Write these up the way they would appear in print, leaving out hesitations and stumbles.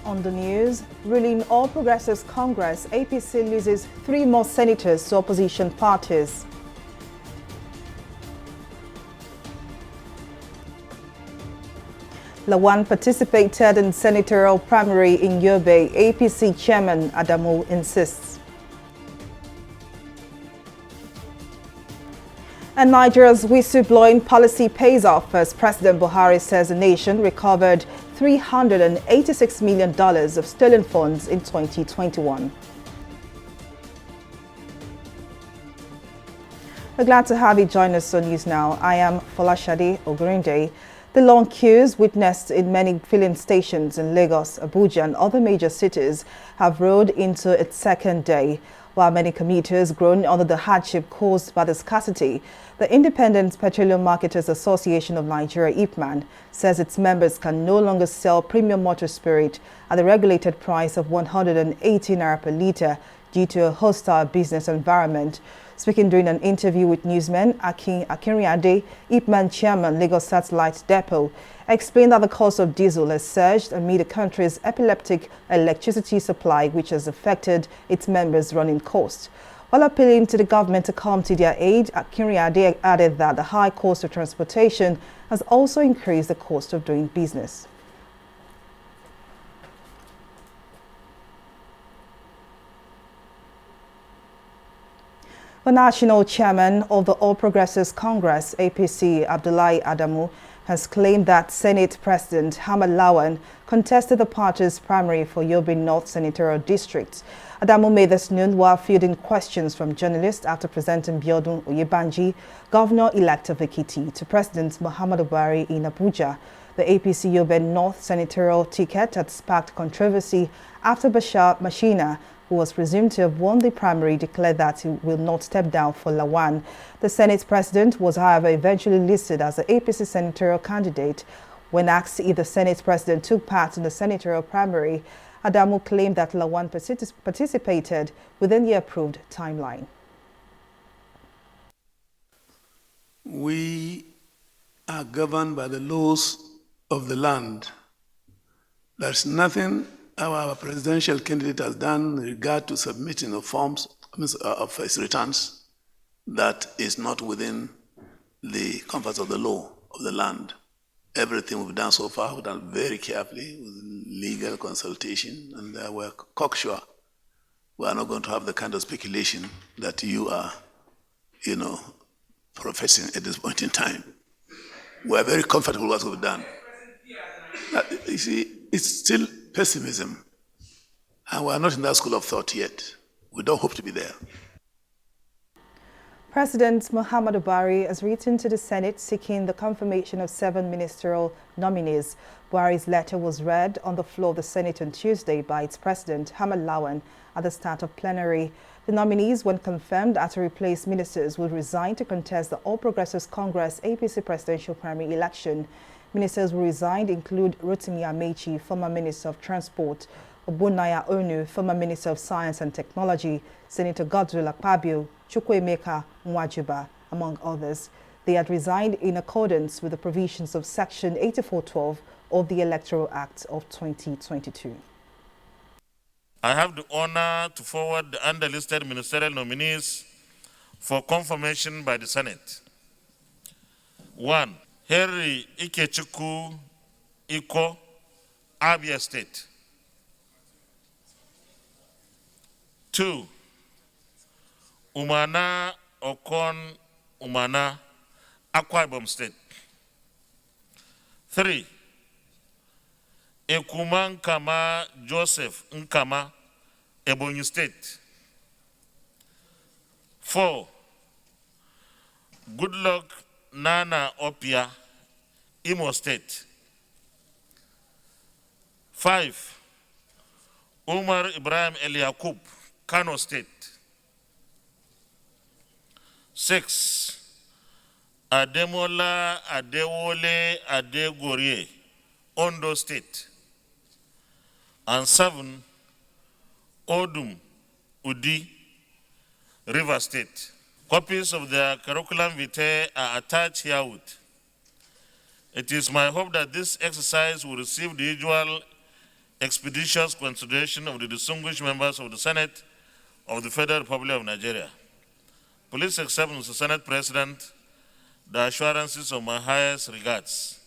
On the news, ruling All Progressives Congress, APC loses 3 more senators to opposition parties. Lawan participated in senatorial primary in Yobe, APC chairman Adamu insists. And Nigeria's whistleblowing policy pays off as President Buhari says the nation recovered $386 million of stolen funds in 2021. We're glad to have you join us on News Now. I am Folashade Ogurinde. The long queues witnessed in many filling stations in Lagos, Abuja and other major cities have rolled into its second day. While many commuters groan under the hardship caused by the scarcity, the Independent Petroleum Marketers Association of Nigeria, IPMAN, says its members can no longer sell premium motor spirit at the regulated price of 180 naira per litre due to a hostile business environment. Speaking during an interview with newsmen, Akinriade, IPMAN chairman, Lagos Satellite Depot, explained that the cost of diesel has surged amid the country's epileptic electricity supply, which has affected its members' running costs. While appealing to the government to come to their aid, Akinriade added that the high cost of transportation has also increased the cost of doing business. The national chairman of the All Progressives Congress, APC, Abdullahi Adamu, has claimed that Senate President Hamad Lawan contested the party's primary for Yobe North Senatorial District. Adamu made this known while fielding questions from journalists after presenting Biodun Oyebanji, Governor-elect of Ekiti, to President Muhammadu Buhari in Abuja. The APC Yobe North Senatorial ticket had sparked controversy after Bashar Mashina, who was presumed to have won the primary, declared that he will not step down for Lawan. The Senate president was, however, eventually listed as the APC senatorial candidate. When asked if the Senate president took part in the senatorial primary, Adamu claimed that Lawan participated within the approved timeline. We are governed by the laws of the land. There's nothing our presidential candidate has done in regard to submitting the forms of his returns that is not within the comforts of the law of the land. Everything we've done so far, we've done very carefully with legal consultation, and we're cocksure. We are not going to have the kind of speculation that you are, professing at this point in time. We are very comfortable with what we've done. You see, it's still pessimism, and we are not in that school of thought yet. We don't hope to be there. President Muhammadu Buhari has written to the Senate seeking the confirmation of 7 ministerial nominees. Buhari's letter was read on the floor of the Senate on Tuesday by its president, Hamad Lawan, at the start of plenary. The nominees, when confirmed, are to replace ministers will resign to contest the All Progressives Congress APC presidential primary election. Ministers who resigned include Rotimi Amechi, former Minister of Transport, Obunaya Onu, former Minister of Science and Technology, Senator Godswill Akpabio, Chukwuemeka Nwajuba, among others. They had resigned in accordance with the provisions of Section 8412 of the Electoral Act of 2022. I have the honor to forward the underlisted ministerial nominees for confirmation by the Senate. 1. Henry Ikechukwu Iko, Abia State. 2. Umana Okon Umana, Akwa Ibom State. 3. Ekuman Nkama Joseph Nkama, Ebonyi State. 4. Goodluck Nana Opia, Imo State. 5. Umar Ibrahim El Yaqub, Kano State. 6. Ademola Adewole Adegorie, Ondo State. And 7. Odum Udi, River State. Copies of their curriculum vitae are attached herewith. It is my hope that this exercise will receive the usual expeditious consideration of the distinguished members of the Senate of the Federal Republic of Nigeria. Please accept, Mr. Senate President, the assurances of my highest regards.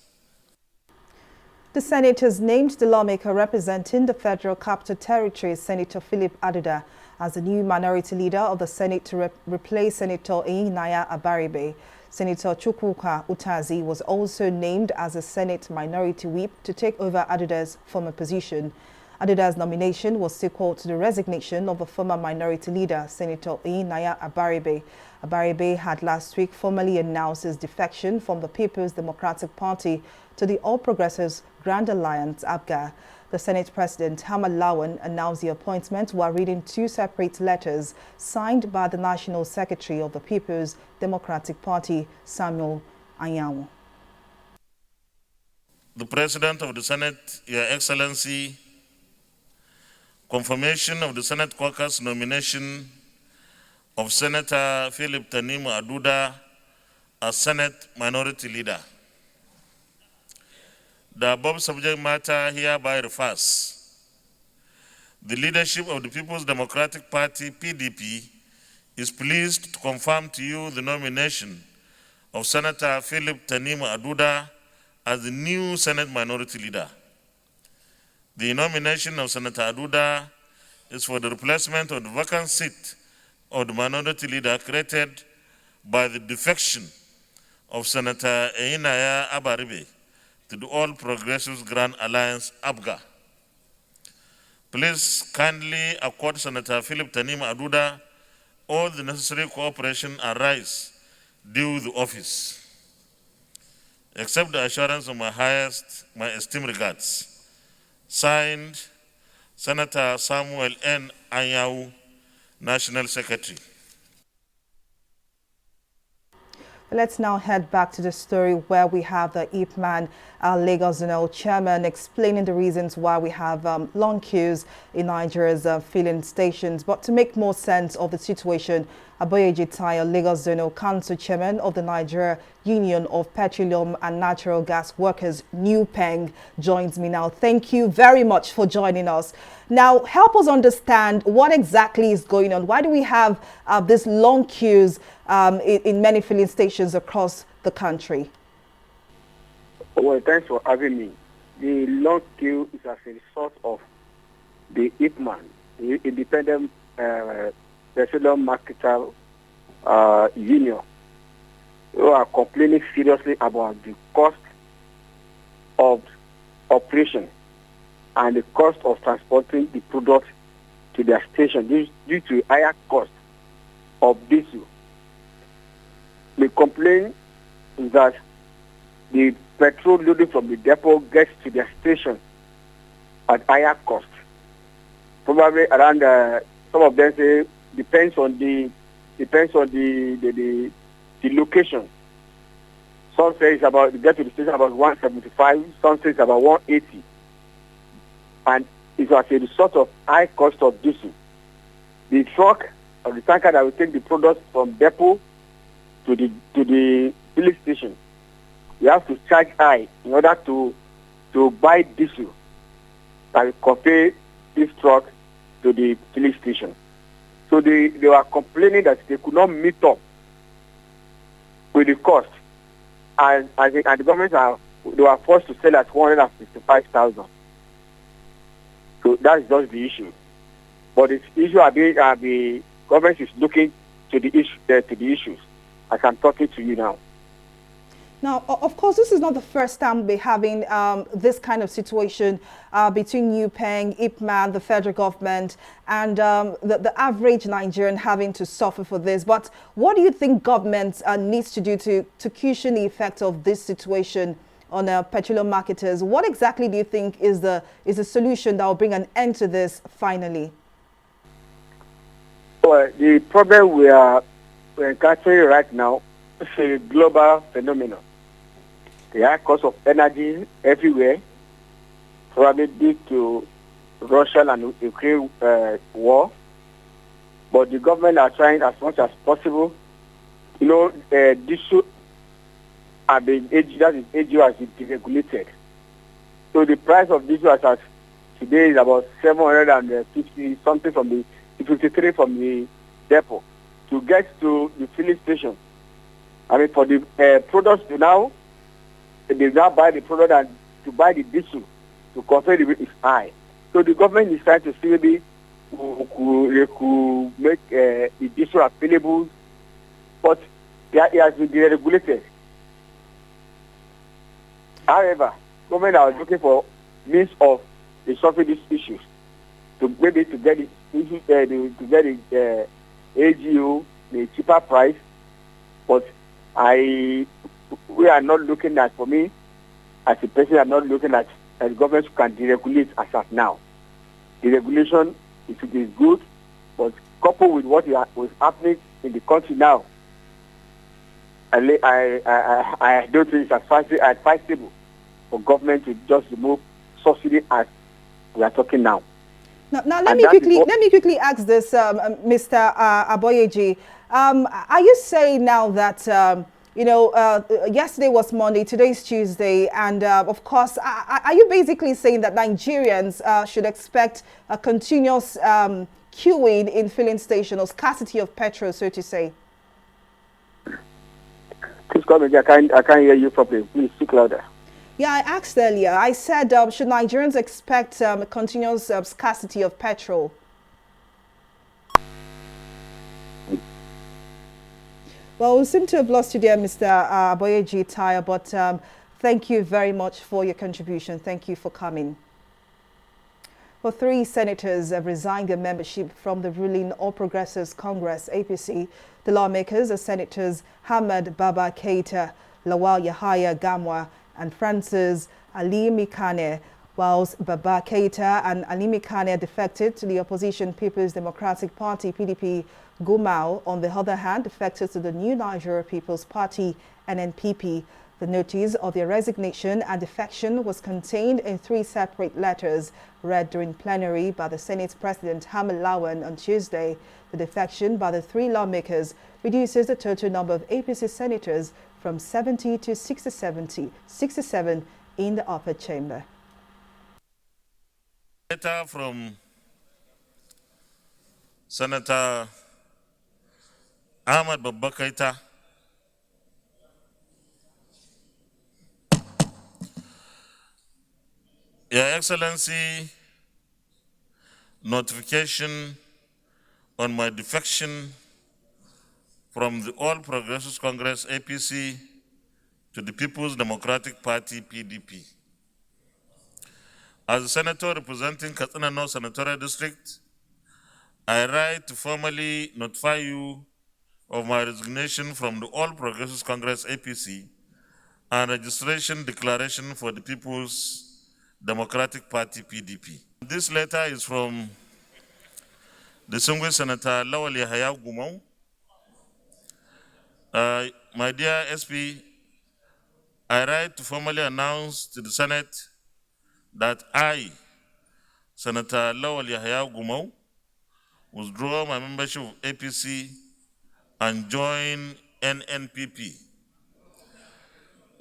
The Senate has named the lawmaker representing the Federal Capital Territory, Senator Philip Aduda, as the new minority leader of the Senate to replace Senator Eyinaya Abaribe. Senator Chukwuka Utazi was also named as a Senate minority whip to take over Aduda's former position. Aduda's nomination was sequel to the resignation of the former minority leader, Senator Eyinaya Abaribe. Abaribe had last week formally announced his defection from the People's Democratic Party to the All Progressives Grand Alliance, APGA. The Senate President, Hamad Lawan, announced the appointment while reading 2 separate letters signed by the National Secretary of the People's Democratic Party, Samuel Anyanwu. The President of the Senate, Your Excellency, confirmation of the Senate caucus nomination of Senator Philip Tanimu Aduda as Senate Minority Leader. The above subject matter hereby refers. The leadership of the People's Democratic Party, PDP, is pleased to confirm to you the nomination of Senator Philip Tanimu Aduda as the new Senate Minority Leader. The nomination of Senator Aduda is for the replacement of the vacant seat of the Minority Leader created by the defection of Senator Eyinaya Abaribe to the All Progressives Grand Alliance, APGA. Please kindly accord Senator Philip Tanimu Aduda all the necessary cooperation and rights due the office. Accept the assurance of my esteemed regards. Signed, Senator Samuel N. Anyanwu, National Secretary. Let's now head back to the story where we have the IPMAN Lagos Zonal Chairman explaining the reasons why we have long queues in Nigeria's filling stations. But to make more sense of the situation, Aboyeji Tayo, Lagos Zonal Council Chairman of the Nigeria Union of Petroleum and Natural Gas Workers, NUPENG, joins me now. Thank you very much for joining us. Now, help us understand what exactly is going on. Why do we have these long queues in many filling stations across the country? Well, thanks for having me. The long queue is as a result of the IPMAN, the Independent Petroleum Marketer Union, who are complaining seriously about the cost of operation and the cost of transporting the product to their station due to higher cost of diesel. The complaint is that the petrol loading from the depot gets to their station at higher cost. Probably around some of them say depends on the location. Some say it's about get to the station about 175. Some say it's about 180. And it's as a result of high cost of diesel. The truck or the tanker that will take the product from depot to the filling station, you have to charge high in order to buy diesel and convey this truck to the filling station. So they were complaining that they could not meet up with the cost, and the government they were forced to sell at 155,000. So that's just the issue. But the issue the government is looking to the issues. As I'm talking to you now. Now, of course, this is not the first time we're having this kind of situation between NUPENG, IPMAN, the federal government, and the average Nigerian having to suffer for this. But what do you think government needs to do to cushion the effect of this situation on petroleum marketers. What exactly do you think is the solution that will bring an end to this finally? Well, the problem we're encountering right now is a global phenomenon. The high cost of energy everywhere, probably due to Russia and Ukraine war. But the government are trying as much as possible. You know, diesel have been that is AGO has been deregulated. So the price of diesel as today is about 750 something from the 53 from the depot to get to the filling station. I mean, for the products they now buy the product and to buy the diesel to compare the is high. So the government is trying to see maybe they could make the diesel available, but it has been deregulated. However, government are looking for means of resolving these issues to maybe to get the AGO the cheaper price, but we are not looking at, for me as a person, I'm not looking at the government can deregulate as of now. Deregulation is good, but coupled with what is happening in the country now, I don't think it's advisable for government to just remove subsidy as we are talking now. Now let me quickly ask this, Mr. Aboyeji. Are you saying now that yesterday was Monday, today is Tuesday, and of course, are you basically saying that Nigerians should expect a continuous queuing in filling stations, or scarcity of petrol, so to say? Please come again. I can't hear you properly. Please speak louder. Yeah, I asked earlier. I said, should Nigerians expect a continuous scarcity of petrol? Well, we seem to have lost you there, Mr. Aboyeji Taya, but thank you very much for your contribution. Thank you for coming. Well, 3 senators have resigned their membership from the ruling All Progressives Congress, APC. The lawmakers are Senators Ahmed Baba Keita, Lawal Yahaya Gamwa, and Francis Ali Mikane, whilst Baba Keita and Ali Mikane defected to the opposition People's Democratic Party, PDP. Gumau, on the other hand, defected to the New Nigeria People's Party, NNPP. The notice of their resignation and defection was contained in 3 separate letters read during plenary by the Senate President Hamid Lawan on Tuesday. The defection by the 3 lawmakers reduces the total number of APC senators from 70 to 67 in the upper chamber. Letter from Senator Ahmed Baba Keita. Your Excellency, notification on my defection from the All Progressives Congress, APC, to the People's Democratic Party, PDP. As a senator representing Katsina North Senatorial District, I write to formally notify you of my resignation from the All Progressives Congress, APC, and registration declaration for the People's Democratic Party, PDP. This letter is from distinguished Senator Lawal Yahaya Gumau. My dear SP, I write to formally announce to the Senate that I, Senator Lawal Yahaya Gumau, withdraw my membership of APC and join NNPP.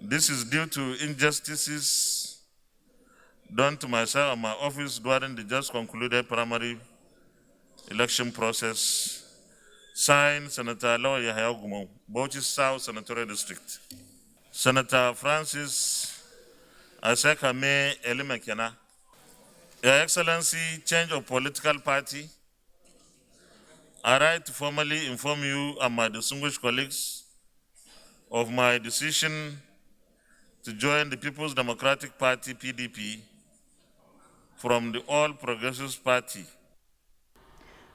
This is due to injustices done to myself and my office during the just concluded primary election process. Signed, Senator Lawal Yahaya Gumau, Bauchi South Senatorial District. Senator Francis Asekame Elimekena. Your Excellency, change of political party. I write to formally inform you and my distinguished colleagues of my decision to join the People's Democratic Party, PDP, from the All Progressives Party.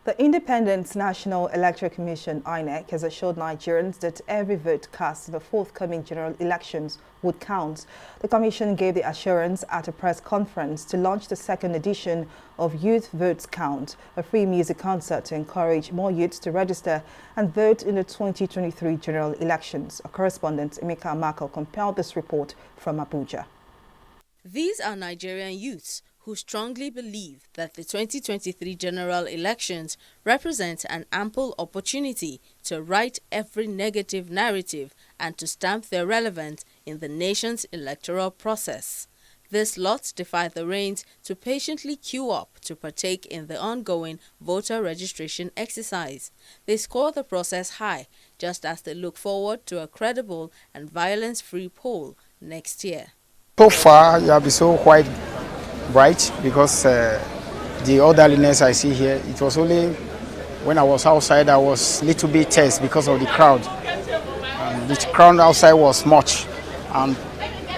The Independent National Electoral Commission (INEC) has assured Nigerians that every vote cast in the forthcoming general elections would count. The commission gave the assurance at a press conference to launch the second edition of Youth Votes Count, a free music concert to encourage more youths to register and vote in the 2023 general elections. Our correspondent Emeka Amako compiled this report from Abuja. These are Nigerian youths who strongly believe that the 2023 general elections represent an ample opportunity to right every negative narrative and to stamp their relevance in the nation's electoral process. This lot defy the reins to patiently queue up to partake in the ongoing voter registration exercise. They score the process high, just as they look forward to a credible and violence-free poll next year. So far, you have been so quite bright because the orderliness I see here, it was only when I was outside I was a little bit tense because of the crowd. And the crowd outside was much, and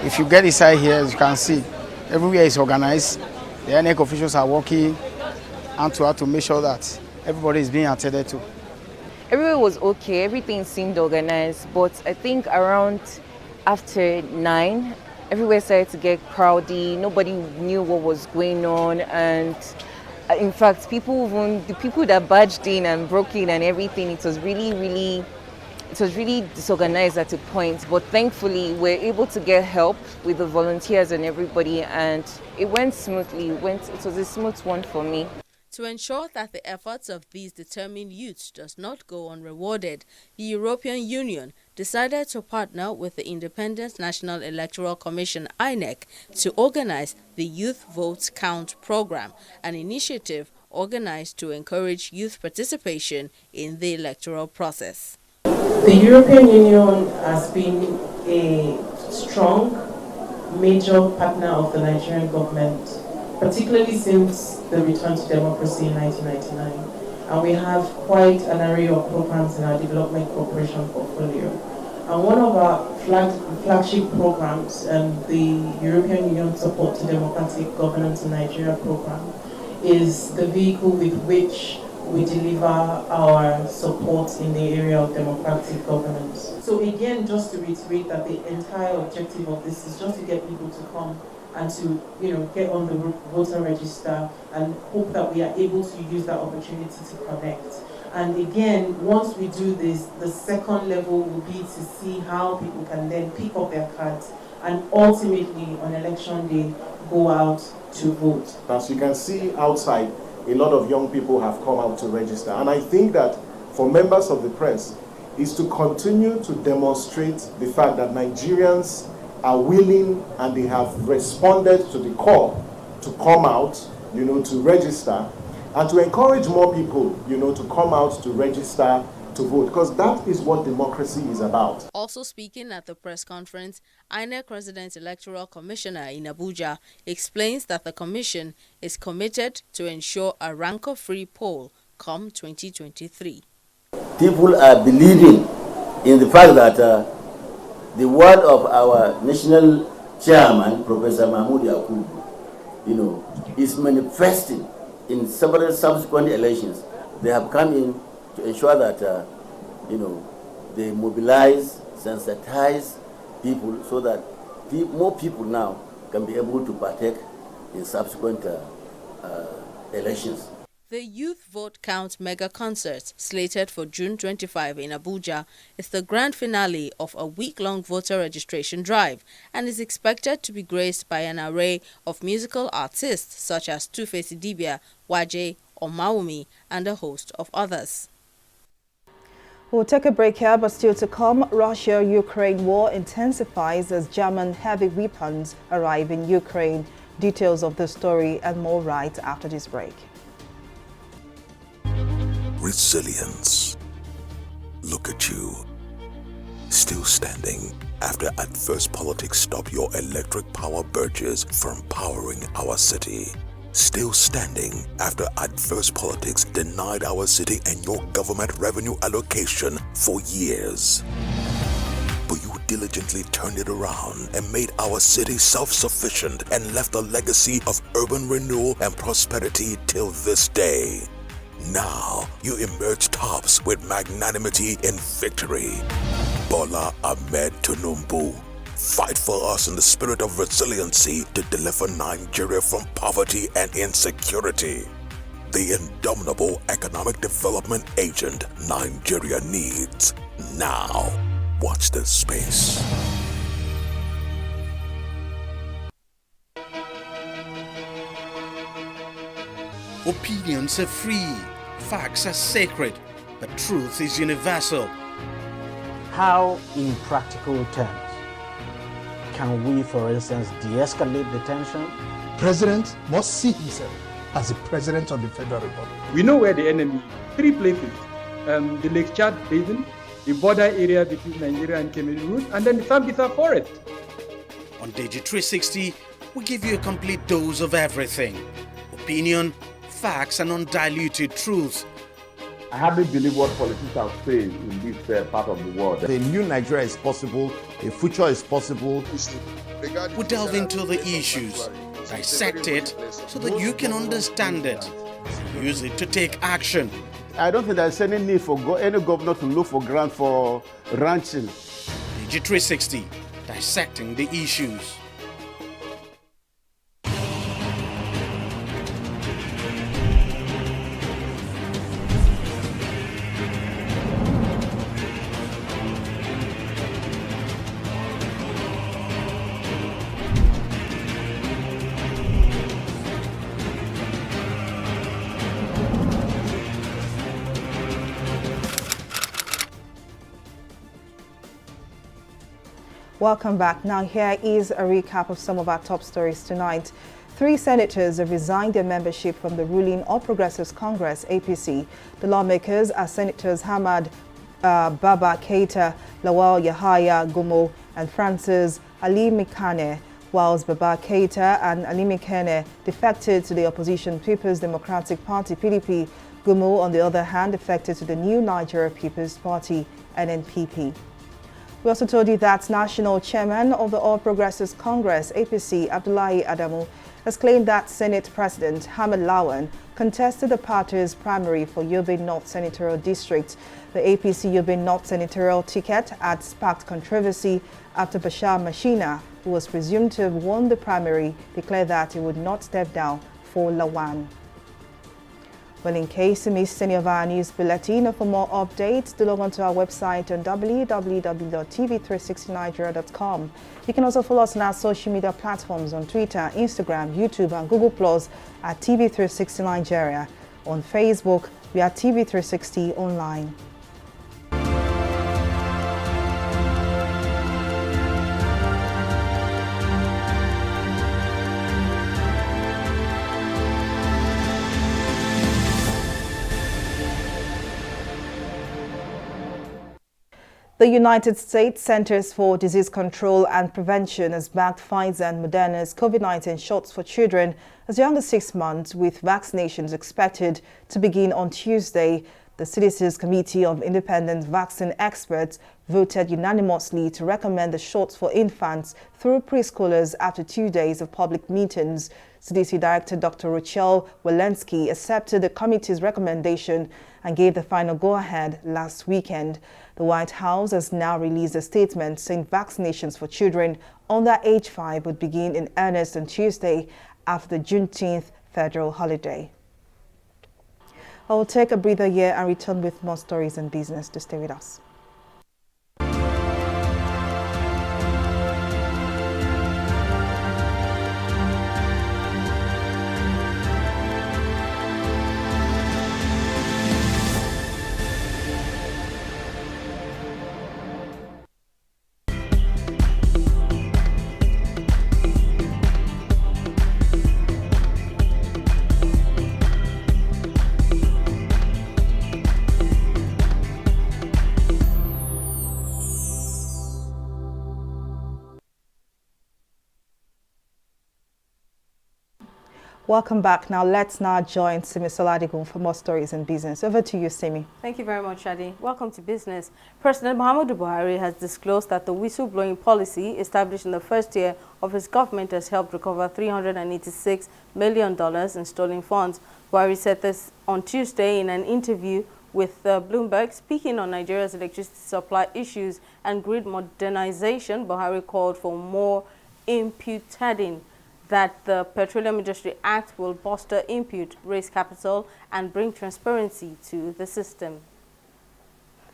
if you get inside here, as you can see, everywhere is organized. The INEC officials are working hand to hand to make sure that everybody is being attended to. Everywhere was okay, everything seemed organized, but I think around after 9, everywhere started to get crowdy. Nobody knew what was going on, and in fact, the people that barged in and broke in and everything, it was really disorganized at a point. But thankfully, we're able to get help with the volunteers and everybody, and it went smoothly. It was a smooth one for me. To ensure that the efforts of these determined youths does not go unrewarded, the European Union decided to partner with the Independent National Electoral Commission (INEC) to organize the Youth Votes Count program, an initiative organized to encourage youth participation in the electoral process. The European Union has been a strong, major partner of the Nigerian government, particularly since the return to democracy in 1999. And we have quite an array of programs in our development cooperation portfolio. And one of our flagship programs, the European Union Support to Democratic Governance in Nigeria program, is the vehicle with which we deliver our support in the area of democratic governance. So again, just to reiterate that the entire objective of this is just to get people to come and to get on the voter register, and hope that we are able to use that opportunity to connect. And again, once we do this, the second level will be to see how people can then pick up their cards and ultimately on election day go out to vote. As you can see outside, a lot of young people have come out to register, and I think that for members of the press is to continue to demonstrate the fact that Nigerians are willing and they have responded to the call to come out, to register, and to encourage more people, to come out to register to vote, because that is what democracy is about. Also speaking at the press conference, INEC Resident Electoral Commissioner in Abuja explains that the commission is committed to ensure a rancor-free poll come 2023. People are believing in the fact that the word of our national chairman, Professor Mahmoud Yakubu, is manifesting in several subsequent elections. They have come in to ensure that, they mobilize, sensitize people so that more people now can be able to partake in subsequent elections. The Youth Vote Count mega concert, slated for June 25 in Abuja, is the grand finale of a week-long voter registration drive and is expected to be graced by an array of musical artists such as Two-Face Idibia, Waje, Omawumi, and a host of others. We'll take a break here, but still to come, Russia-Ukraine war intensifies as German heavy weapons arrive in Ukraine. Details of the story and more right after this break. Resilience. Look at you. Still standing after adverse politics stop your electric power purchase from powering our city. Still standing after adverse politics denied our city and your government revenue allocation for years. But you diligently turned it around and made our city self-sufficient and left a legacy of urban renewal and prosperity till this day. Now you emerge tops with magnanimity and victory. Bola Ahmed Tinubu, fight for us in the spirit of resiliency to deliver Nigeria from poverty and insecurity. The indomitable economic development agent Nigeria needs. Now, watch this space. Opinions are free, facts are sacred, but truth is universal. How, in practical terms, can we, for instance, de-escalate the tension? President must see himself as the President of the Federal Republic. We know where the enemy is. 3 places. The Lake Chad Basin, the border area between Nigeria and Cameroon, and then the Sambisa Forest. On TV360, we give you a complete dose of everything. Opinion, facts, and undiluted truth. I hardly believe what politicians are saying in this part of the world. A new Nigeria is possible, a future is possible. We delve into the issues, dissect it so that you can understand it, use it to take action. I don't think there's any need for any governor to look for grant for ranching. TV360, dissecting the issues. Welcome back. Now here is a recap of some of our top stories tonight. 3 senators have resigned their membership from the ruling All Progressives Congress, APC. The lawmakers are Senators Hamad Baba Keita, Lawal Yahaya Gumo and Francis Ali Mikane, whilst Baba Keita and Ali Mikane defected to the opposition People's Democratic Party, PDP. Gumo, on the other hand, defected to the New Nigeria People's Party, NNPP. We also told you that National Chairman of the All Progressives Congress, APC, Abdullahi Adamu, has claimed that Senate President Hamid Lawan contested the party's primary for Yobe North Senatorial District. The APC Yobe North Senatorial ticket had sparked controversy after Bashar Mashina, who was presumed to have won the primary, declared that he would not step down for Lawan. Well, in case you missed any of our news bulletin, or for more updates, do log on to our website on www.tv360nigeria.com. You can also follow us on our social media platforms on Twitter, Instagram, YouTube, and Google Plus at TV360 Nigeria. On Facebook, we are TV360 Online. The United States Centers for Disease Control and Prevention has backed Pfizer and Moderna's COVID-19 shots for children as young as 6 months, with vaccinations expected to begin on Tuesday. The CDC's Committee of Independent Vaccine Experts voted unanimously to recommend the shots for infants through preschoolers after 2 days of public meetings. CDC Director Dr. Rochelle Walensky accepted the committee's recommendation and gave the final go-ahead last weekend. The White House has now released a statement saying vaccinations for children under age 5 would begin in earnest on Tuesday after the Juneteenth federal holiday. I will take a breather here and return with more stories and business. To stay with us. Welcome back. Now let's join Simi Soladigun for more stories in business. Over to you, Simi. Thank you very much, Shadi. Welcome to business. President Muhammadu Buhari has disclosed that the whistleblowing policy established in the first year of his government has helped recover $386 million in stolen funds. Buhari said this on Tuesday in an interview with Bloomberg. Speaking on Nigeria's electricity supply issues and grid modernization, Buhari called for more input that the Petroleum Industry Act will bolster input, raise capital, and bring transparency to the system.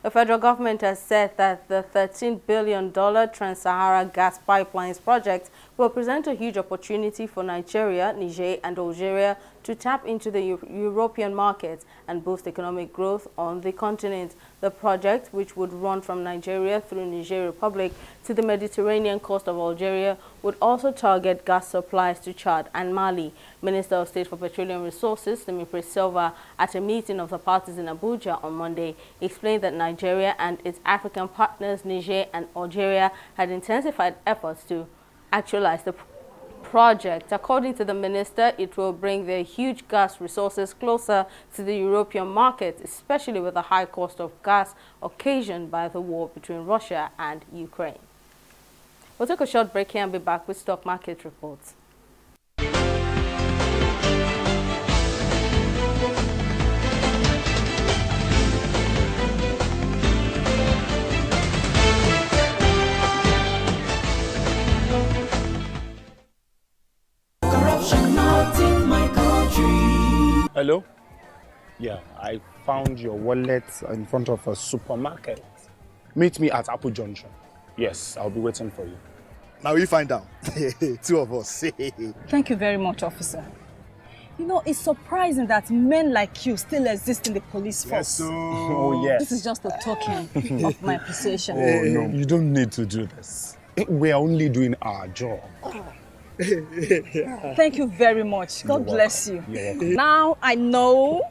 The federal government has said that the $13 billion Trans-Sahara Gas Pipelines project will present a huge opportunity for Nigeria, Niger, and Algeria to tap into the European market and boost economic growth on the continent. The project, which would run from Nigeria through Niger Republic to the Mediterranean coast of Algeria, would also target gas supplies to Chad and Mali. Minister of State for Petroleum Resources, Temipre Silva, at a meeting of the parties in Abuja on Monday, explained that Nigeria and its African partners, Niger and Algeria, had intensified efforts to actualize the project. According to the minister, it will bring their huge gas resources closer to the European market, especially with the high cost of gas occasioned by the war between Russia and Ukraine. We'll take a short break here and be back with stock market reports. Hello? Yeah, I found your wallet in front of a supermarket. Meet me at Apple Junction. Yes, I'll be waiting for you. Now we find out. Two of us. Thank you very much, officer. You know, it's surprising that men like you still exist in the police force. Yes, so... Oh, yes. This is just a token of my appreciation. Oh, no, you don't need to do this. We're only doing our job. Thank you very much. God bless you. You're welcome. Now I know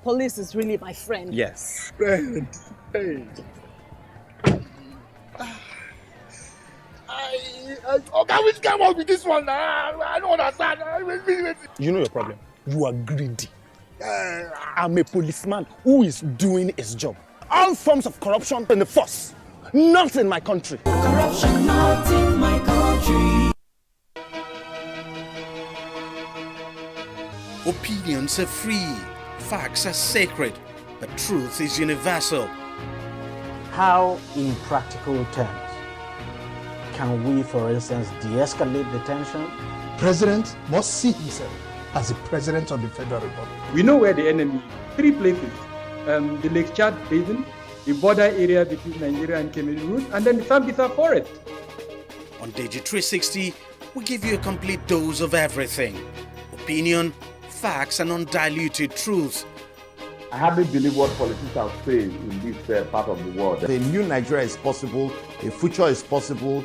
police is really my friend. Yes. Friend. Hey. Okay, which came up with this one? I don't understand. You know your problem. You are greedy. I'm a policeman who is doing his job. All forms of corruption in the force. Not in my country. Corruption not in my country. Opinions are free, facts are sacred, but truth is universal. How, in practical terms, can we, for instance, de-escalate the tension? President must see himself as the president of the Federal Republic. We know where the enemy is. 3 places. The Lake Chad Basin, the border area between Nigeria and Cameroon, and then the Sambisa Forest. On TV360, we give you a complete dose of everything. Opinion, facts, and undiluted truth. I hardly believe what politicians are saying in this part of the world. A new Nigeria is possible, a future is possible.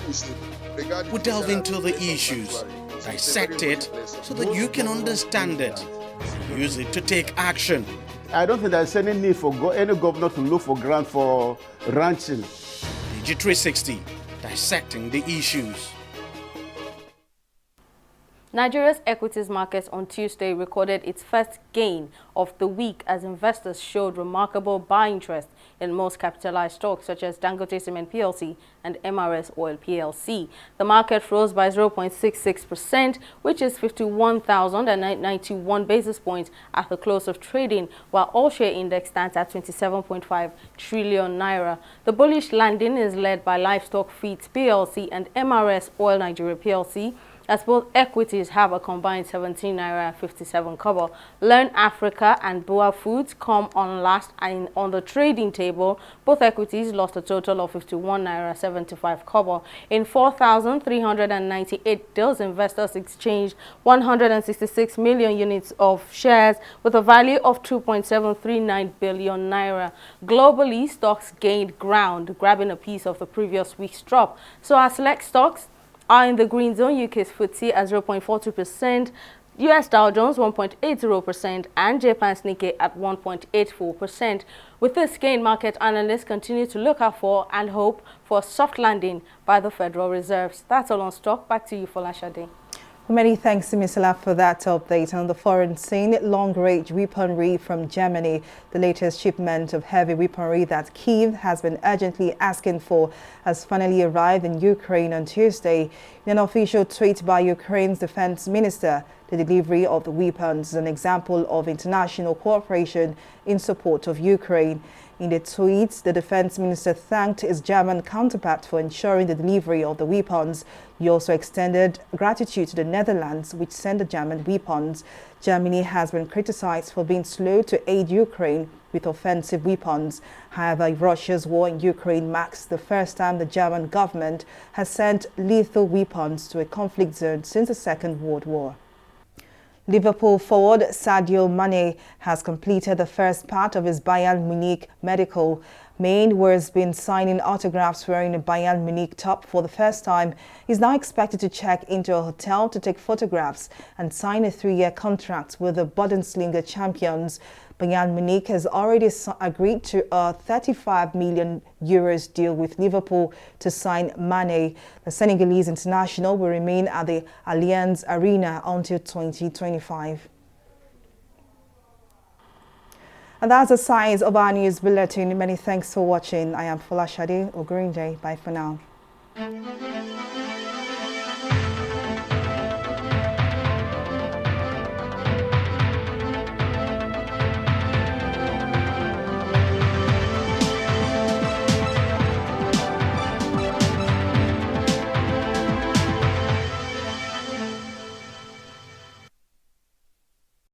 We delve into the issues, dissect it so that you can understand it, and use it to take action. I don't think there's any need for any governor to look for grant for ranching. TV360, dissecting the issues. Nigeria's equities market on Tuesday recorded its first gain of the week as investors showed remarkable buy interest in most capitalized stocks such as Dangote Cement PLC and MRS Oil PLC. The market rose by 0.66%, which is 51,091 basis points at the close of trading, while all-share index stands at 27.5 trillion naira. The bullish landing is led by Livestock Feeds PLC and MRS Oil Nigeria PLC, as both equities have a combined 17 naira 57 kobo. Learn Africa and Boa Foods come on last, and on the trading table, both equities lost a total of 51 naira 75 kobo. In 4,398 deals, investors exchanged 166 million units of shares with a value of 2.739 billion naira. Globally, stocks gained ground, grabbing a piece of the previous week's drop. So our select stocks are in the green zone. UK's FTSE at 0.42%, US Dow Jones 1.80%, and Japan's Nikkei at 1.84%. With this gain, market analysts continue to look out for and hope for a soft landing by the Federal Reserves. That's all on stock. Back to you, Folashade. Many thanks to Ms. Salah for that update. On the foreign scene, long-range weaponry from Germany, the latest shipment of heavy weaponry that Kyiv has been urgently asking for, has finally arrived in Ukraine on Tuesday. In an official tweet by Ukraine's defense minister, the delivery of the weapons is an example of international cooperation in support of Ukraine. In the tweet, the defense minister thanked his German counterpart for ensuring the delivery of the weapons. He also extended gratitude to the Netherlands, which sent the German weapons. Germany has been criticized for being slow to aid Ukraine with offensive weapons. However, Russia's war in Ukraine marks the first time the German government has sent lethal weapons to a conflict zone since the Second World War. Liverpool forward Sadio Mane has completed the first part of his Bayern Munich medical. Mane, who has been signing autographs wearing a Bayern Munich top for the first time, is now expected to check into a hotel to take photographs and sign a 3-year contract with the Bundesliga champions. Bayern Munich has already agreed to a €35 million deal with Liverpool to sign Mane. The Senegalese international will remain at the Allianz Arena until 2025. And that's the size of our news bulletin. Many thanks for watching. I am Folashade Ogurinde. Bye for now.